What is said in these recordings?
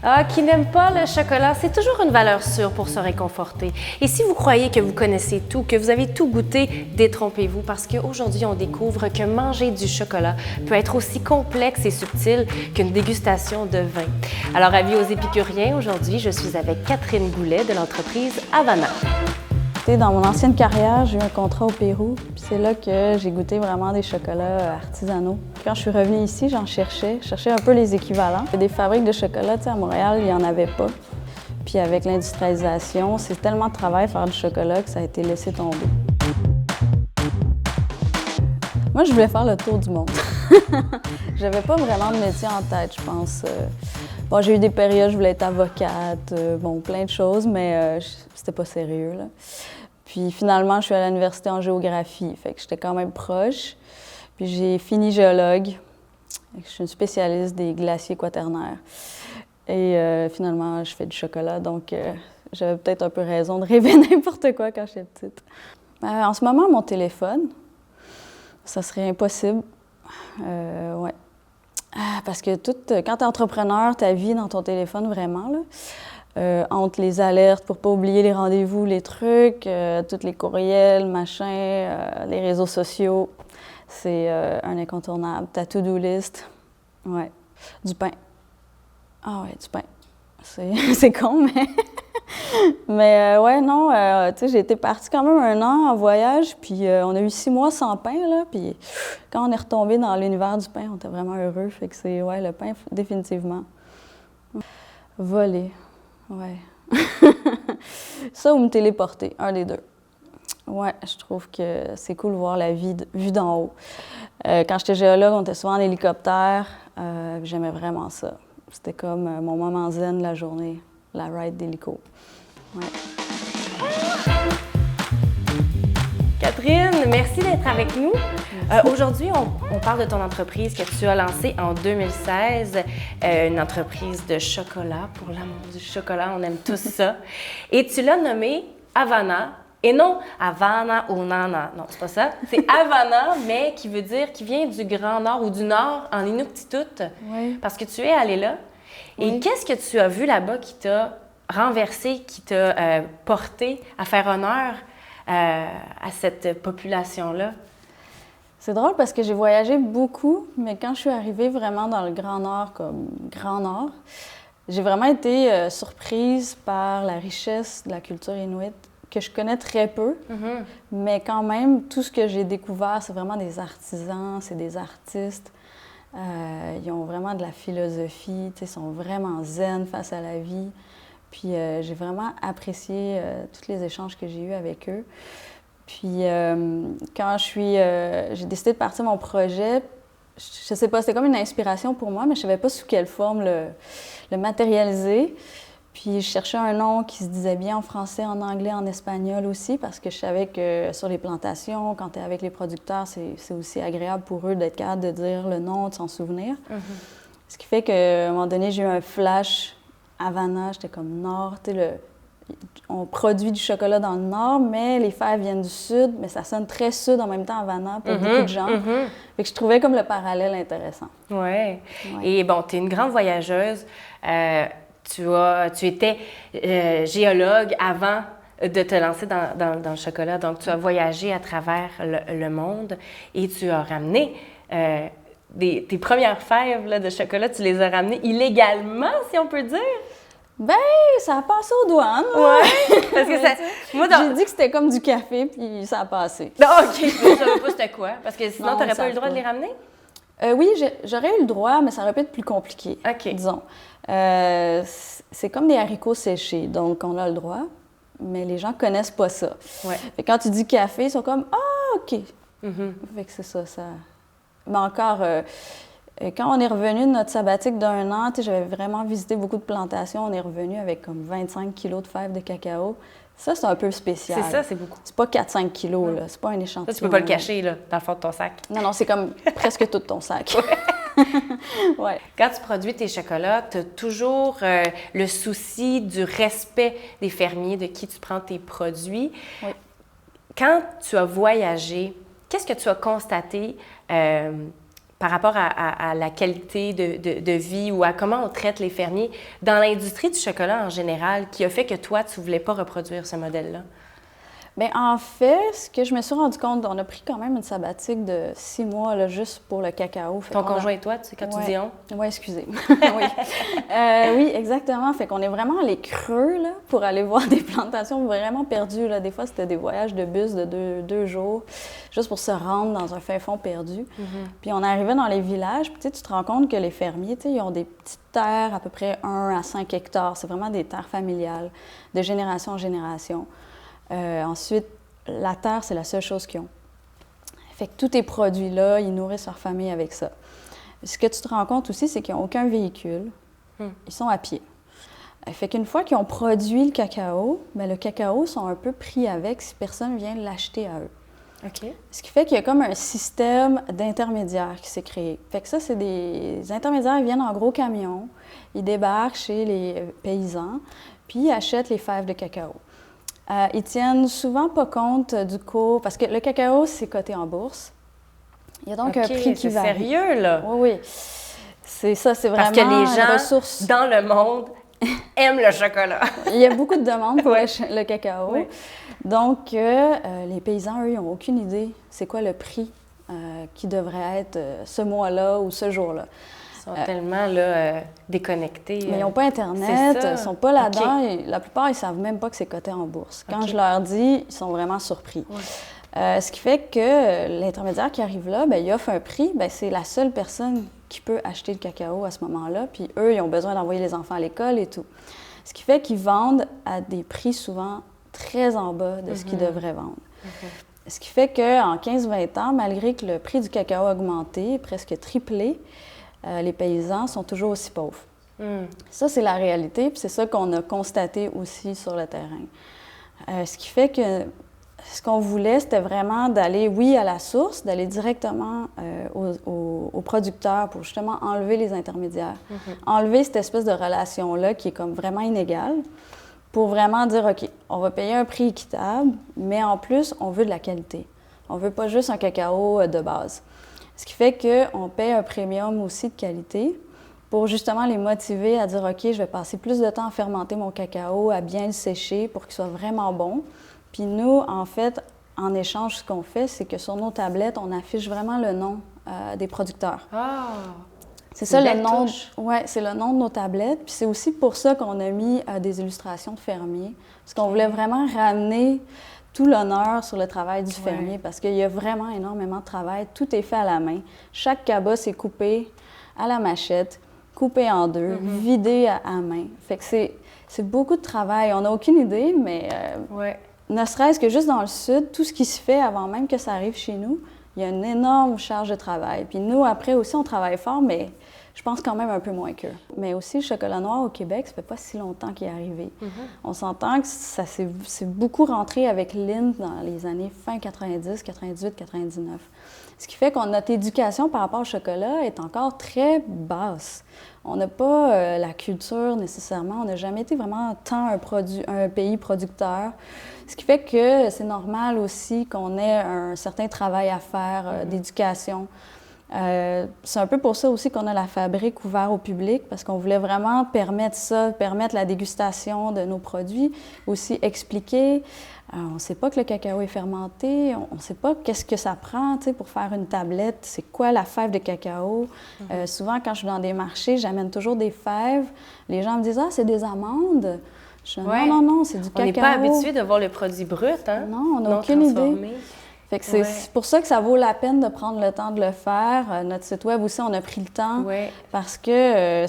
Ah, qui n'aime pas le chocolat, c'est toujours une valeur sûre pour se réconforter. Et si vous croyez que vous connaissez tout, que vous avez tout goûté, détrompez-vous parce qu'aujourd'hui, on découvre que manger du chocolat peut être aussi complexe et subtil qu'une dégustation de vin. Alors, avis aux épicuriens, aujourd'hui, je suis avec Catherine Goulet de l'entreprise Havana. Dans mon ancienne carrière, j'ai eu un contrat au Pérou. C'est là que j'ai goûté vraiment des chocolats artisanaux. Quand je suis revenue ici, je cherchais un peu les équivalents. Des fabriques de chocolat, à Montréal, il n'y en avait pas. Puis avec l'industrialisation, c'est tellement de travail faire du chocolat que ça a été laissé tomber. Moi, je voulais faire le tour du monde. J'avais pas vraiment de métier en tête, je pense. Bon, j'ai eu des périodes, je voulais être avocate, plein de choses, mais c'était pas sérieux, là. Puis finalement, je suis à l'université en géographie, fait que j'étais quand même proche. Puis j'ai fini géologue. Je suis une spécialiste des glaciers quaternaires. Et finalement, je fais du chocolat, donc j'avais peut-être un peu raison de rêver n'importe quoi quand j'étais petite. En ce moment, mon téléphone, ça serait impossible. Ouais. Parce que quand tu es entrepreneur, ta vie dans ton téléphone, vraiment, là, entre les alertes pour pas oublier les rendez-vous, les trucs, tous les courriels, machin, les réseaux sociaux, c'est un incontournable. Ta to-do list, ouais. Du pain. Ah ouais, du pain. C'est con, mais... Mais ouais, non, tu sais, j'ai été partie quand même 1 an en voyage, puis on a eu 6 mois sans pain, là, puis quand on est retombé dans l'univers du pain, on était vraiment heureux, fait que c'est, ouais, le pain, définitivement. Voler, ouais. Ça ou me téléporter, un des deux. Ouais, je trouve que c'est cool de voir la vie vue d'en haut. Quand j'étais géologue, on était souvent en hélicoptère, j'aimais vraiment ça. C'était comme mon moment zen de la journée, la ride d'hélico. Ouais. Catherine, merci d'être avec nous. Aujourd'hui, on parle de ton entreprise que tu as lancée en 2016, une entreprise de chocolat, pour l'amour du chocolat, on aime tous ça. Et tu l'as nommée Havana, et non Havana ou Nana, non, c'est pas ça. C'est Havana, mais qui vient du Grand Nord ou du Nord en Inuktitut, Oui. parce que tu es allée là. Et Oui. qu'est-ce que tu as vu là-bas qui t'a renversé, qui t'a porté à faire honneur à cette population-là? C'est drôle parce que j'ai voyagé beaucoup, mais quand je suis arrivée vraiment dans le Grand Nord, comme Grand Nord, j'ai vraiment été surprise par la richesse de la culture inuite, que je connais très peu, mais quand même, tout ce que j'ai découvert, c'est vraiment des artisans, c'est des artistes. Ils ont vraiment de la philosophie, ils sont vraiment zen face à la vie. Puis j'ai vraiment apprécié tous les échanges que j'ai eus avec eux. Puis quand j'ai décidé de partir mon projet, je sais pas, c'était comme une inspiration pour moi, mais je savais pas sous quelle forme le matérialiser. Puis je cherchais un nom qui se disait bien en français, en anglais, en espagnol aussi, parce que je savais que sur les plantations, quand tu es avec les producteurs, c'est aussi agréable pour eux d'être capable de dire le nom, de s'en souvenir. Ce qui fait qu'à un moment donné, j'ai eu un flash Havana, j'étais comme Nord, tu sais, on produit du chocolat dans le Nord, mais les fèves viennent du Sud, mais ça sonne très Sud en même temps, Havana, pour beaucoup de gens. Fait que je trouvais comme le parallèle intéressant. Ouais. Et bon, tu es une grande voyageuse. Tu étais géologue avant de te lancer dans le chocolat. Donc, tu as voyagé à travers le monde et tu as ramené tes premières fèves là, de chocolat, tu les as ramenées illégalement, si on peut dire. Ben, ça a passé aux douanes. Ouais, parce que ça... J'ai dit que c'était comme du café, puis ça a passé. Non, OK, je ne savais pas c'était quoi, parce que sinon, tu n'aurais pas eu le droit de les ramener? Oui, j'aurais eu le droit, mais ça aurait pu être plus compliqué, disons. C'est comme des haricots séchés, donc on a le droit, mais les gens connaissent pas ça. Ouais. Fait que quand tu dis café, ils sont comme « Ah, OK! Fait que c'est ça. Mais encore, quand on est revenu de notre sabbatique d'1 an, j'avais vraiment visité beaucoup de plantations, on est revenu avec comme 25 kilos de fèves de cacao. Ça, c'est un peu spécial. C'est ça, c'est beaucoup. C'est pas 4-5 kilos, là. C'est pas un échantillon. Ça, tu peux pas le cacher, là, dans le fond de ton sac. Non, c'est comme presque tout ton sac. Ouais. Quand tu produis tes chocolats, tu as toujours le souci du respect des fermiers de qui tu prends tes produits. Oui. Quand tu as voyagé, qu'est-ce que tu as constaté par rapport à la qualité de vie ou à comment on traite les fermiers dans l'industrie du chocolat en général qui a fait que toi, tu ne voulais pas reproduire ce modèle-là? Bien, en fait, ce que je me suis rendu compte, on a pris quand même une sabbatique de 6 mois là, juste pour le cacao. Ton conjoint et toi, tu sais, quand tu dis on? Oui, excusez. Oui. Oui, exactement. Fait qu'on est vraiment allé creux là, pour aller voir des plantations vraiment perdues. Là. Des fois, c'était des voyages de bus de 2 jours, juste pour se rendre dans un fin fond perdu. Puis on arrivait dans les villages, puis tu te rends compte que les fermiers, ils ont des petites terres, à peu près 1 à 5 hectares. C'est vraiment des terres familiales, de génération en génération. Ensuite, la terre, c'est la seule chose qu'ils ont. Fait que tous tes produits-là, ils nourrissent leur famille avec ça. Ce que tu te rends compte aussi, c'est qu'ils n'ont aucun véhicule. Ils sont à pied. Fait qu'une fois qu'ils ont produit le cacao, bien, le cacao sont un peu pris avec si personne vient l'acheter à eux. OK. Ce qui fait qu'il y a comme un système d'intermédiaires qui s'est créé. Fait que ça, c'est des intermédiaires, ils viennent en gros camions, ils débarquent chez les paysans, puis ils achètent les fèves de cacao. Ils tiennent souvent pas compte du cours, parce que le cacao, c'est coté en bourse. Il y a donc un prix qui varie. C'est sérieux, là? Oui, oui. C'est ça, c'est vraiment parce que les gens, ressource. Dans le monde, aiment le chocolat. Il y a beaucoup de demandes pour le cacao. Oui. Donc, les paysans, eux, ils n'ont aucune idée c'est quoi le prix qui devrait être ce mois-là ou ce jour-là. Ils sont tellement là, déconnectés. Mais ils n'ont pas Internet, ils ne sont pas là-dedans. Et la plupart, ils ne savent même pas que c'est coté en bourse. Quand je leur dis, ils sont vraiment surpris. Ce qui fait que l'intermédiaire qui arrive là, bien, il offre un prix. Bien, c'est la seule personne qui peut acheter le cacao à ce moment-là. Puis eux, ils ont besoin d'envoyer les enfants à l'école et tout. Ce qui fait qu'ils vendent à des prix souvent très en bas de ce qu'ils devraient vendre. Ce qui fait qu'en 15-20 ans, malgré que le prix du cacao a augmenté, presque triplé, les paysans sont toujours aussi pauvres. Ça, c'est la réalité, puis c'est ça qu'on a constaté aussi sur le terrain. Ce qui fait que ce qu'on voulait, c'était vraiment d'aller, oui, à la source, d'aller directement aux producteurs pour justement enlever les intermédiaires. Enlever cette espèce de relation-là qui est comme vraiment inégale pour vraiment dire, OK, on va payer un prix équitable, mais en plus, on veut de la qualité. On veut pas juste un cacao de base. Ce qui fait qu'on paie un premium aussi de qualité pour justement les motiver à dire, OK, je vais passer plus de temps à fermenter mon cacao, à bien le sécher pour qu'il soit vraiment bon. Puis nous, en fait, en échange, ce qu'on fait, c'est que sur nos tablettes, on affiche vraiment le nom des producteurs. Ah! C'est ça le nom. Oui, c'est le nom de nos tablettes. Puis c'est aussi pour ça qu'on a mis des illustrations de fermiers. Parce qu'on voulait vraiment ramener tout l'honneur sur le travail du fermier parce qu'il y a vraiment énormément de travail. Tout est fait à la main. Chaque cabas est coupé à la machette, coupé en deux, vidé à main. Fait que c'est beaucoup de travail. On n'a aucune idée, mais ne serait-ce que juste dans le sud, tout ce qui se fait avant même que ça arrive chez nous, il y a une énorme charge de travail. Puis nous, après aussi, on travaille fort, mais je pense quand même un peu moins qu'eux. Mais aussi, le chocolat noir au Québec, ça fait pas si longtemps qu'il est arrivé. On s'entend que ça c'est beaucoup rentré avec Lindt dans les années fin 90, 98, 99. Ce qui fait que notre éducation par rapport au chocolat est encore très basse. On n'a pas la culture nécessairement. On n'a jamais été vraiment tant un pays producteur. Ce qui fait que c'est normal aussi qu'on ait un certain travail à faire d'éducation. C'est un peu pour ça aussi qu'on a la fabrique ouverte au public, parce qu'on voulait vraiment permettre ça, permettre la dégustation de nos produits, aussi expliquer. On ne sait pas que le cacao est fermenté, on ne sait pas qu'est-ce que ça prend pour faire une tablette, c'est quoi la fève de cacao. Souvent, quand je suis dans des marchés, j'amène toujours des fèves. Les gens me disent « Ah, c'est des amandes ». Je dis « Non, non, c'est du cacao ». On n'est pas habitué de voir le produit brut, hein? Non, on n'a aucune idée. Fait que c'est pour ça que ça vaut la peine de prendre le temps de le faire. Notre site web aussi, on a pris le temps parce que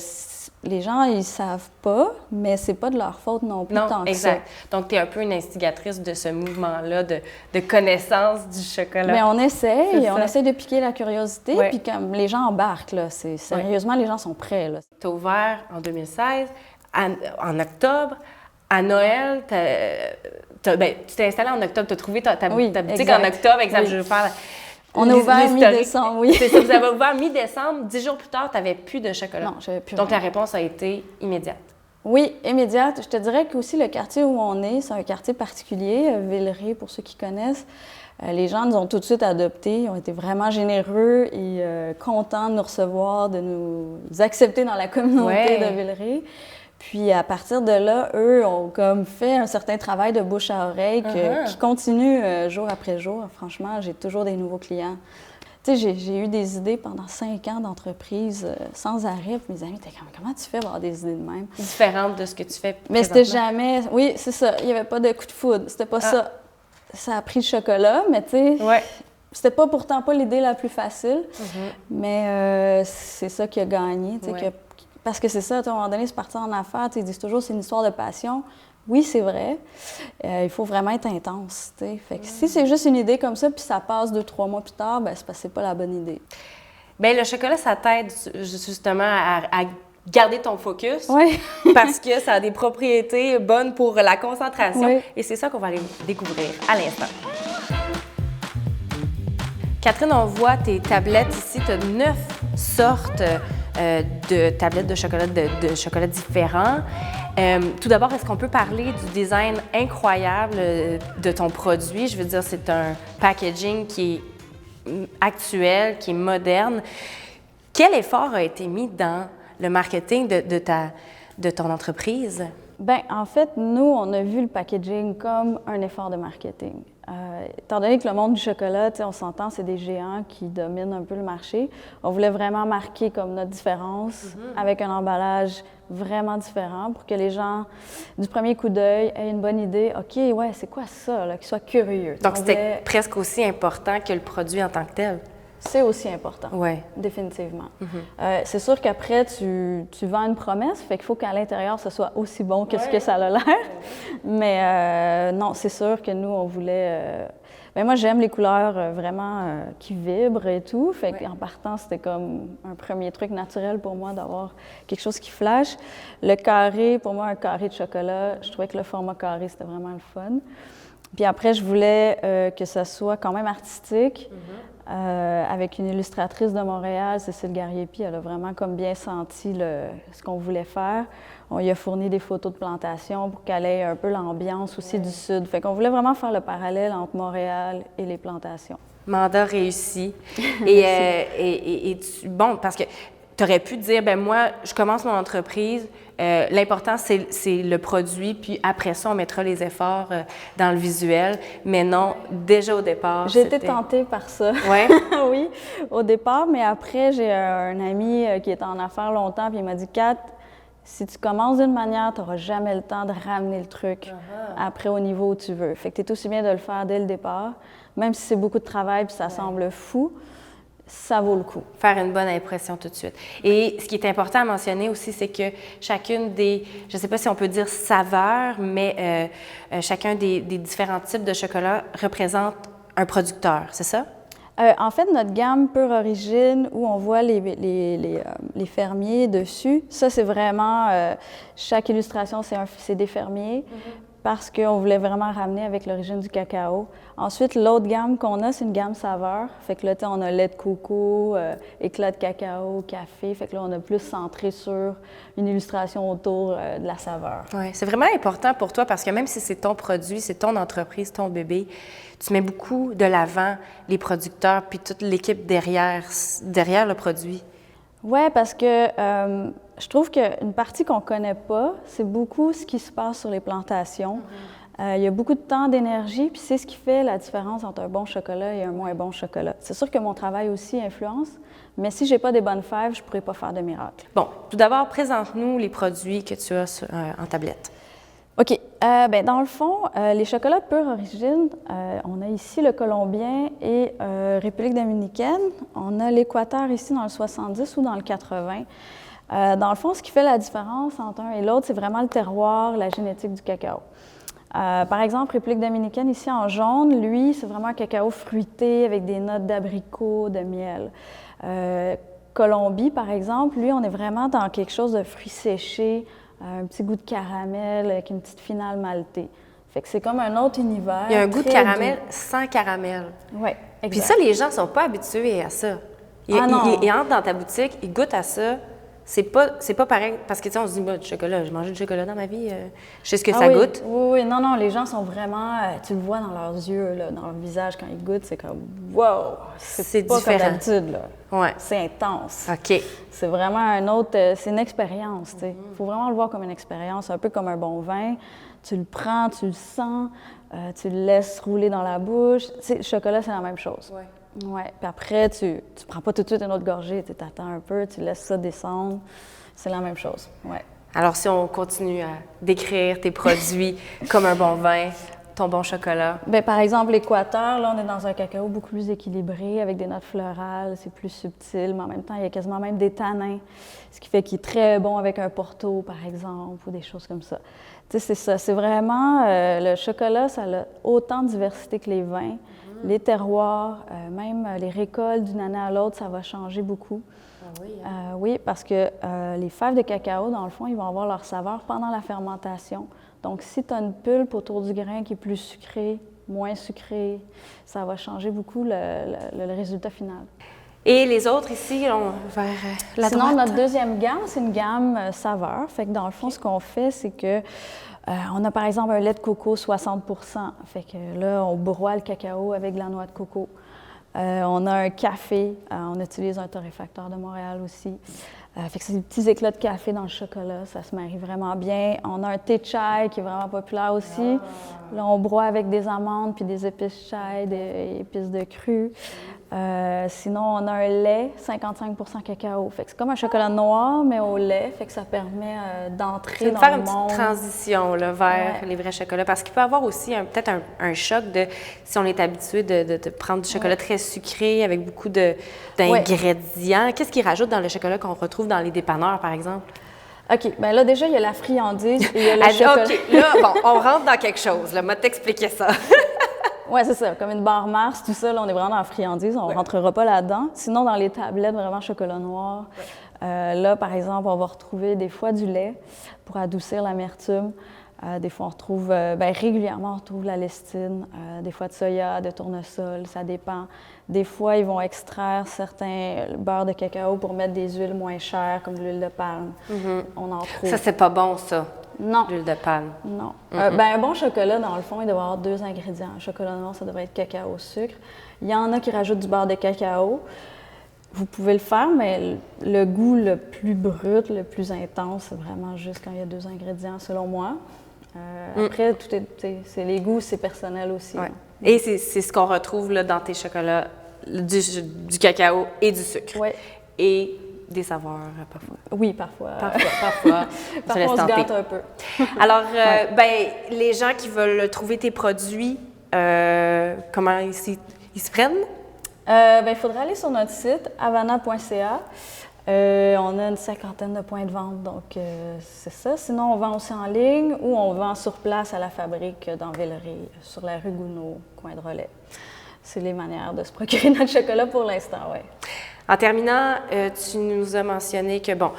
les gens, ils savent pas, mais c'est pas de leur faute non plus tant que ça. Donc, tu es un peu une instigatrice de ce mouvement-là de connaissance du chocolat. Bien, on essaie de piquer la curiosité, puis comme les gens embarquent, là, sérieusement, les gens sont prêts. Tu as ouvert en 2016, en octobre. À Noël, tu t'es installée en octobre, tu as trouvé ta boutique en octobre, exemple, je veux faire... On a ouvert mi-décembre, oui. C'est ça, vous avez ouvert mi-décembre, 10 jours plus tard, tu n'avais plus de chocolat. Non, j'avais plus. Donc, la réponse a été immédiate. Oui, immédiate. Je te dirais qu'aussi le quartier où on est, c'est un quartier particulier, Villeray, pour ceux qui connaissent. Les gens nous ont tout de suite adoptés, ils ont été vraiment généreux et contents de nous recevoir, de nous accepter dans la communauté de Villeray. Puis à partir de là, eux ont comme fait un certain travail de bouche à oreille qui continue jour après jour. Franchement, j'ai toujours des nouveaux clients. Tu sais, j'ai eu des idées pendant 5 ans d'entreprise sans arrêt. Puis mes amis étaient comme, comment tu fais pour avoir des idées de même? Différentes de ce que tu fais Mais c'était jamais... Oui, c'est ça. Il n'y avait pas de coup de foudre. C'était pas ça. Ça a pris le chocolat, mais tu sais, c'était pourtant pas l'idée la plus facile. Mais c'est ça qui a gagné. Parce que c'est ça, à un moment donné, c'est partir en affaires. Ils disent toujours c'est une histoire de passion. Oui, c'est vrai. Il faut vraiment être intense. Fait que si c'est juste une idée comme ça, puis ça passe 2-3 mois plus tard, ben c'est parce que c'est pas la bonne idée. Bien, le chocolat, ça t'aide justement à garder ton focus. Oui. Parce que ça a des propriétés bonnes pour la concentration. Oui. Et c'est ça qu'on va aller découvrir à l'instant. Catherine, on voit tes tablettes ici. Tu as 9 sortes de tablettes de chocolat différents. Tout d'abord, est-ce qu'on peut parler du design incroyable de ton produit? Je veux dire, c'est un packaging qui est actuel, qui est moderne. Quel effort a été mis dans le marketing de ton entreprise? Bien, en fait, nous, on a vu le packaging comme un effort de marketing. Étant donné que le monde du chocolat, on s'entend, c'est des géants qui dominent un peu le marché, on voulait vraiment marquer comme notre différence avec un emballage vraiment différent pour que les gens, du premier coup d'œil, aient une bonne idée. OK, ouais, c'est quoi ça, là, qu'ils soient curieux. Donc, c'était presque aussi important que le produit en tant que tel. C'est aussi important, définitivement. C'est sûr qu'après, tu vends une promesse, fait qu'il faut qu'à l'intérieur, ce soit aussi bon que ce que ça a l'air. Mais non, c'est sûr que nous, on voulait... Ben moi, j'aime les couleurs vraiment qui vibrent et tout. Fait qu'en partant, c'était comme un premier truc naturel pour moi d'avoir quelque chose qui flash. Le carré, pour moi, un carré de chocolat, je trouvais que le format carré, c'était vraiment le fun. Puis après, je voulais que ça soit quand même artistique. Avec une illustratrice de Montréal, Cécile Gariepi, elle a vraiment comme bien senti ce qu'on voulait faire. On lui a fourni des photos de plantation pour qu'elle ait un peu l'ambiance aussi du Sud. Fait qu'on voulait vraiment faire le parallèle entre Montréal et les plantations. Mandat réussi. Bon, parce que tu aurais pu dire, ben moi, je commence mon entreprise, l'important, c'est le produit, puis après ça, on mettra les efforts dans le visuel. Mais non, déjà au départ, j'ai été tentée par ça. Ouais? Oui, au départ, mais après, j'ai un ami qui est en affaires longtemps, puis il m'a dit, Kat, si tu commences d'une manière, tu n'auras jamais le temps de ramener le truc après au niveau où tu veux. Fait que tu es aussi bien de le faire dès le départ, même si c'est beaucoup de travail puis ça semble fou. Ça vaut le coup. Faire une bonne impression tout de suite. Et ce qui est important à mentionner aussi, c'est que chacune des, je ne sais pas si on peut dire saveurs, mais chacun des différents types de chocolat représente un producteur, c'est ça? En fait, notre gamme Pure Origine, où on voit les fermiers dessus, ça, c'est vraiment... chaque illustration, c'est des fermiers. Parce qu'on voulait vraiment ramener avec l'origine du cacao. Ensuite, l'autre gamme qu'on a, c'est une gamme saveur. Fait que là, on a lait de coco, éclat de cacao, café. Fait que là, on a plus centré sur une illustration autour de la saveur. Oui, c'est vraiment important pour toi parce que même si c'est ton produit, c'est ton entreprise, ton bébé, tu mets beaucoup de l'avant les producteurs puis toute l'équipe derrière le produit. Oui, parce que je trouve qu'une partie qu'on ne connaît pas, c'est beaucoup ce qui se passe sur les plantations. Il y a beaucoup de temps, d'énergie, puis c'est ce qui fait la différence entre un bon chocolat et un moins bon chocolat. C'est sûr que mon travail aussi influence, mais si je n'ai pas des bonnes fèves, je ne pourrais pas faire de miracle. Bon, tout d'abord, présente-nous les produits que tu as en tablette. OK. Bien, dans le fond, les chocolats Pure Origine, on a ici le Colombien et République dominicaine. On a l'Équateur ici dans le 70 ou dans le 80. Dans le fond, ce qui fait la différence entre un et l'autre, c'est vraiment le terroir, la génétique du cacao. Par exemple, République dominicaine, ici en jaune, lui, c'est vraiment un cacao fruité avec des notes d'abricot, de miel. Colombie, par exemple, lui, on est vraiment dans quelque chose de fruits séchés, un petit goût de caramel avec une petite finale maltée. Fait que c'est comme un autre univers. Il y a un goût de caramel sans caramel. Oui, exact. Puis ça, les gens ne sont pas habitués à ça. Ils entrent dans ta boutique, ils goûtent à ça, c'est pas pareil. Parce que, tu sais, on se dit, bah, du chocolat, j'ai mangé du chocolat dans ma vie, je sais ce que Ah ça oui, goûte. oui, non, les gens sont vraiment, tu le vois dans leurs yeux, là, dans leur visage quand ils goûtent, c'est comme, wow, c'est pas différent. comme d'habitude, là. Ouais. C'est intense. OK. C'est vraiment c'est une expérience, tu sais. Il faut vraiment le voir comme une expérience, un peu comme un bon vin. Tu le prends, tu le sens, tu le laisses rouler dans la bouche. Tu sais, le chocolat, c'est la même chose. Ouais. Ouais. Puis après, tu prends pas tout de suite une autre gorgée, tu attends un peu, tu laisses ça descendre. C'est la même chose, ouais. Alors, si on continue à décrire tes produits comme un bon vin, ton bon chocolat. Bien, par exemple, l'Équateur, là, on est dans un cacao beaucoup plus équilibré, avec des notes florales, c'est plus subtil, mais en même temps, il y a quasiment même des tanins, ce qui fait qu'il est très bon avec un Porto, par exemple, ou des choses comme ça. Tu sais, c'est ça, c'est vraiment, le chocolat, ça a autant de diversité que les vins, les terroirs, même les récoltes d'une année à l'autre, ça va changer beaucoup. Ah oui, hein? Oui, parce que les fèves de cacao, dans le fond, ils vont avoir leur saveur pendant la fermentation. Donc, si tu as une pulpe autour du grain qui est plus sucrée, moins sucrée, ça va changer beaucoup le résultat final. Et les autres ici, vers la Sinon, droite? notre deuxième gamme, c'est une gamme saveur. Fait que dans le fond, ce qu'on fait, c'est que on a par exemple un lait de coco 60 %. Fait que là, on broie le cacao avec de la noix de coco. On a un café, on utilise un torréfacteur de Montréal aussi. Fait que c'est des petits éclats de café dans le chocolat, ça se marie vraiment bien. On a un thé chai qui est vraiment populaire aussi. Là, on broie avec des amandes puis des épices chai, des épices de cru. Sinon, on a un lait 55 % cacao. Fait que c'est comme un chocolat noir, mais au lait. Fait que ça permet d'entrer dans faire le une monde. petite transition là, vers les vrais chocolats. Parce qu'il peut y avoir aussi peut-être un choc de si on est habitué de prendre du chocolat très sucré avec beaucoup d'ingrédients. Qu'est-ce qu'ils rajoutent dans le chocolat qu'on retrouve dans les dépanneurs, par exemple? OK. Bien là, déjà, il y a la friandise et il y a le chocolat. OK. Là, bon, on rentre dans quelque chose. Là, moi, t'expliquer ça. Oui, c'est ça. Comme une barre Mars, tout ça, là, on est vraiment dans la friandise. On ne rentrera pas là-dedans. Sinon, dans les tablettes, vraiment chocolat noir. Là, par exemple, on va retrouver des fois du lait pour adoucir l'amertume. Des fois, on retrouve, régulièrement, on retrouve la lestine, des fois de soya, de tournesol, ça dépend. Des fois, ils vont extraire certains beurres de cacao pour mettre des huiles moins chères, comme l'huile de palme. On en trouve. Ça, c'est pas bon, ça. Non. L'huile de palme. Non. Un bon chocolat, dans le fond, il doit avoir 2 ingrédients. Un chocolat noir, ça devrait être cacao, sucre. Il y en a qui rajoutent du beurre de cacao. Vous pouvez le faire, mais le goût le plus brut, le plus intense, c'est vraiment juste quand il y a 2 ingrédients, selon moi. Après, c'est les goûts, c'est personnel aussi. Ouais. Et c'est ce qu'on retrouve là, dans tes chocolats, du cacao et du sucre. Oui. Et des saveurs, parfois. Oui, parfois. Parfois. Parfois, on se gâte un peu. Alors, les gens qui veulent trouver tes produits, comment ils se prennent? Il faudrait aller sur notre site, havana.ca. On a une 50aine de points de vente, donc c'est ça. Sinon, on vend aussi en ligne ou on vend sur place à la fabrique dans Villeray, sur la rue Gounod, coin de Relais. C'est les manières de se procurer notre chocolat pour l'instant, oui. En terminant, tu nous as mentionné que, bon,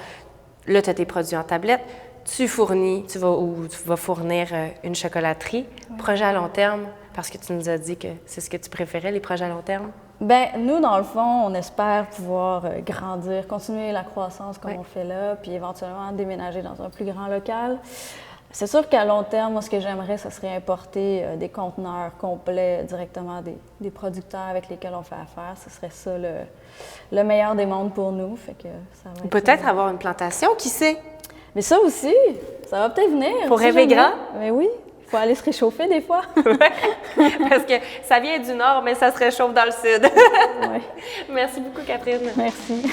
là, tu as tes produits en tablette, tu vas fournir une chocolaterie. Oui. Projet à long terme, parce que tu nous as dit que c'est ce que tu préférais, les projets à long terme? Bien, nous, dans le fond, on espère pouvoir grandir, continuer la croissance comme on fait là, puis éventuellement déménager dans un plus grand local. C'est sûr qu'à long terme, moi, ce que j'aimerais, ce serait importer des conteneurs complets directement des producteurs avec lesquels on fait affaire. Ce serait ça le meilleur des mondes pour nous. Fait que ça va être peut-être avoir une plantation, qui sait? Mais ça aussi, ça va peut-être venir. Pour rêver grand? Mais oui, il faut aller se réchauffer des fois. Parce que ça vient du nord, mais ça se réchauffe dans le sud. Ouais. Merci beaucoup, Catherine. Merci.